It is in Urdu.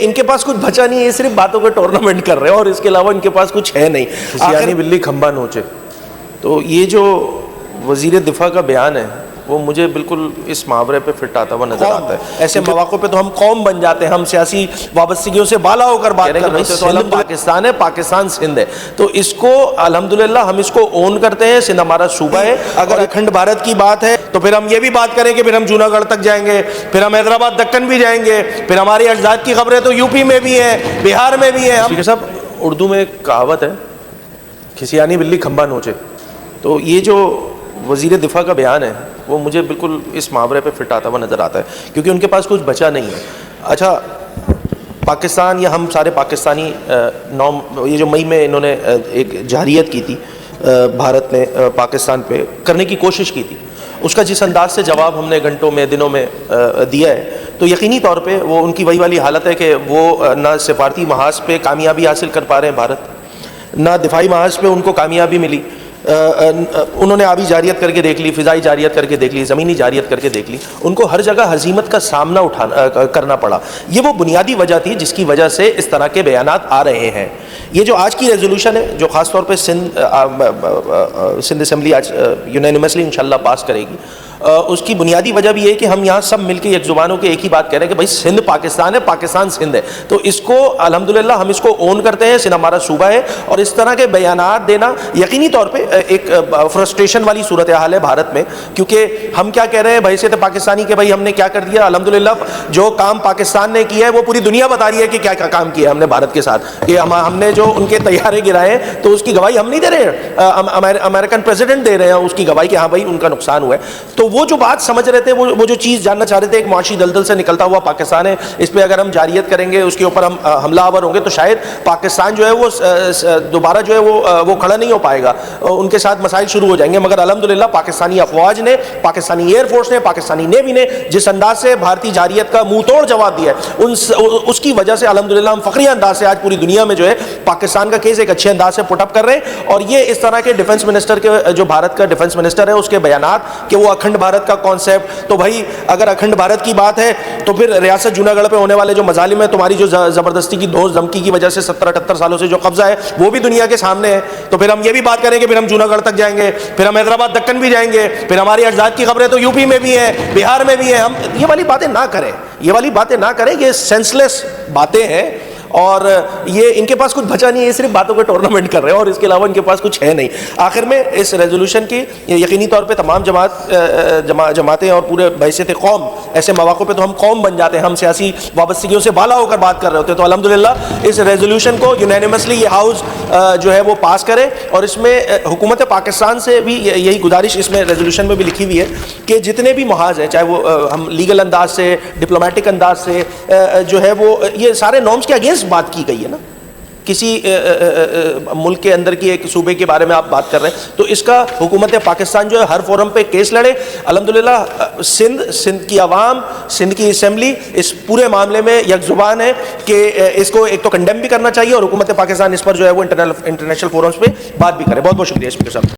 ان کے پاس کچھ بچا نہیں ہے، یہ صرف باتوں کا ٹورنامنٹ کر رہے ہیں اور اس کے علاوہ ان کے پاس کچھ ہے نہیں. یعنی بلی کھمبا نوچے. تو یہ جو وزیر دفاع کا بیان ہے وہ مجھے بالکل اس محاورے پہ فٹ آتا ہوا نظر آتا ہے. ایسے مواقع پہ تو ہم قوم بن جاتے ہیں، ہم سیاسی وابستگیوں سے بالا ہو کر بات کر رہے ہیں. سندھ پاکستان ہے، پاکستان سندھ ہے، تو اس کو الحمدللہ ہم اس کو اون کرتے ہیں. سندھ ہمارا صوبہ ہے. اگر اکھنڈ بھارت کی بات ہے تو پھر ہم یہ بھی بات کریں کہ پھر ہم جونا گڑھ تک جائیں گے، پھر ہم حیدرآباد دکن بھی جائیں گے، پھر ہماری اجداد کی خبریں تو یو پی میں بھی ہیں، بہار میں بھی ہیں. ٹھیک ہے صاحب، اردو میں ایک کہاوت ہے، کھسیانی بلی کھمبا نوچے. تو یہ جو وزیر دفاع کا بیان ہے وہ مجھے بالکل اس محاورے پہ فٹ آتا ہوا نظر آتا ہے، کیونکہ ان کے پاس کچھ بچا نہیں ہے. اچھا، پاکستان یا ہم سارے پاکستانی یہ جو مئی میں انہوں نے ایک جارحیت کی تھی بھارت نے پاکستان پہ کرنے کی کوشش کی تھی، اس کا جس انداز سے جواب ہم نے گھنٹوں میں دنوں میں دیا ہے، تو یقینی طور پہ وہ ان کی وہی والی حالت ہے کہ وہ نہ سفارتی محاذ پہ کامیابی حاصل کر پا رہے ہیں بھارت، نہ دفاعی محاذ پہ ان کو کامیابی ملی. انہوں نے آبی جارحیت کر کے دیکھ لی، فضائی جارحیت کر کے دیکھ لی، زمینی جارحیت کر کے دیکھ لی، ان کو ہر جگہ ہزیمت کا سامنا کرنا پڑا. یہ وہ بنیادی وجہ تھی جس کی وجہ سے اس طرح کے بیانات آ رہے ہیں. یہ جو آج کی ریزولوشن ہے جو خاص طور پہ سندھ اسمبلی آج یونینیمسلی انشاءاللہ پاس کرے گی، اس کی بنیادی وجہ بھی یہ ہے کہ ہم یہاں سب مل کے ایک زبانوں کے ایک ہی بات کہہ رہے ہیں کہ بھائی سندھ پاکستان ہے، پاکستان سندھ ہے. تو اس کو الحمدللہ ہم اس کو اون کرتے ہیں. سندھ ہمارا صوبہ ہے اور اس طرح کے بیانات دینا یقینی طور پہ ایک فرسٹریشن والی صورتحال ہے بھارت میں، کیونکہ ہم کیا کہہ رہے ہیں بحیثیت پاکستانی کہ بھائی ہم نے کیا کر دیا. الحمدللہ جو کام پاکستان نے کیا ہے وہ پوری دنیا بتا رہی ہے کہ کیا کیا کام کیا ہم نے بھارت کے ساتھ، کہ ہم نے جو ان کے طیارے گرائے ہیں تو اس کی گواہی ہم نہیں دے رہے ہیں، امریکن پریزیڈنٹ دے رہے ہیں اس کی گواہی کہ ہاں بھائی ان کا نقصان ہوا ہے. تو وہ جو بات سمجھ رہے تھے، وہ جو چیز جاننا چاہ رہے تھے، ایک معاشی دلدل سے نکلتا ہوا پاکستان ہے، اس پہ اگر ہم جارحیت کریں گے، اس کے اوپر ہم حملہ آور ہوں گے تو شاید پاکستان جو ہے وہ دوبارہ جو ہے وہ کھڑا نہیں ہو پائے گا، ان کے ساتھ مسائل شروع ہو جائیں گے. مگر الحمدللہ پاکستانی افواج نے، پاکستانی ایئر فورس نے، پاکستانی نیوی نے جس انداز سے بھارتی جارحیت کا منہ توڑ جواب دیا ہے، اس کی وجہ سے الحمدللہ ہم فخری انداز سے آج پوری دنیا میں جو ہے پاکستان کا کیس ایک اچھے انداز سے پٹ اپ کر رہے ہیں. اور یہ اس طرح کے ڈیفنس منسٹر کے، جو بھارت کا ڈیفنس منسٹر ہے، اس کے بیانات کہ وہ اکھنڈ بھارت کا کانسیپٹ، تو بھائی اگر اکھنڈ بھارت کی بات ہے تو پھر ریاست جونا گڑھ پہ ہونے والے جو مظالم ہیں، تمہاری جو زبردستی کی دھوس دھمکی کی وجہ سے 70-78 سالوں سے جو قبضہ ہے وہ بھی دنیا کے سامنے ہے. تو پھر ہم یہ بھی بات کریں کہ پھر ہم جونا گڑھ تک جائیں گے، پھر ہم حیدرآباد دکن بھی جائیں گے، پھر ہماری اجداد کی خبریں تو یو پی میں بھی ہیں، بہار میں بھی ہیں. ہم یہ والی باتیں نہ کریں، یہ والی باتیں نہ کریں، یہ سینس باتیں ہیں اور یہ ان کے پاس کچھ بچا نہیں ہے، یہ صرف باتوں کا ٹورنامنٹ کر رہے ہیں اور اس کے علاوہ ان کے پاس کچھ ہے نہیں. آخر میں اس ریزولوشن کی یقینی طور پہ تمام جماعتیں اور پورے بحیثیت قوم، ایسے مواقع پہ تو ہم قوم بن جاتے ہیں، ہم سیاسی وابستگیوں سے بالا ہو کر بات کر رہے ہوتے ہیں. تو الحمدللہ اس ریزولوشن کو یونینیمسلی یہ ہاؤس جو ہے وہ پاس کرے. اور اس میں حکومت پاکستان سے بھی یہی گزارش اس میں ریزولوشن میں بھی لکھی ہوئی ہے کہ جتنے بھی محاذ ہیں، چاہے وہ ہم لیگل انداز سے، ڈپلومیٹک انداز سے جو ہے وہ یہ سارے نارمس کے اگینسٹ بات کی گئی ہے نا. کسی ملک کے اندر کی ایک صوبے کے بارے میں آپ بات کر رہے ہیں تو اس کا حکومت پاکستان جو ہے ہر فورم پہ کیس لڑے. الحمدللہ سندھ کی عوام، سندھ کی اسمبلی اس پورے معاملے میں یک زبان ہے کہ اس کو ایک تو کنڈیم بھی کرنا چاہیے اور حکومت پاکستان اس پر جو ہے وہ انٹرنیشنل فورمز پہ بات بھی کرے. بہت بہت شکریہ اسپیکر صاحب.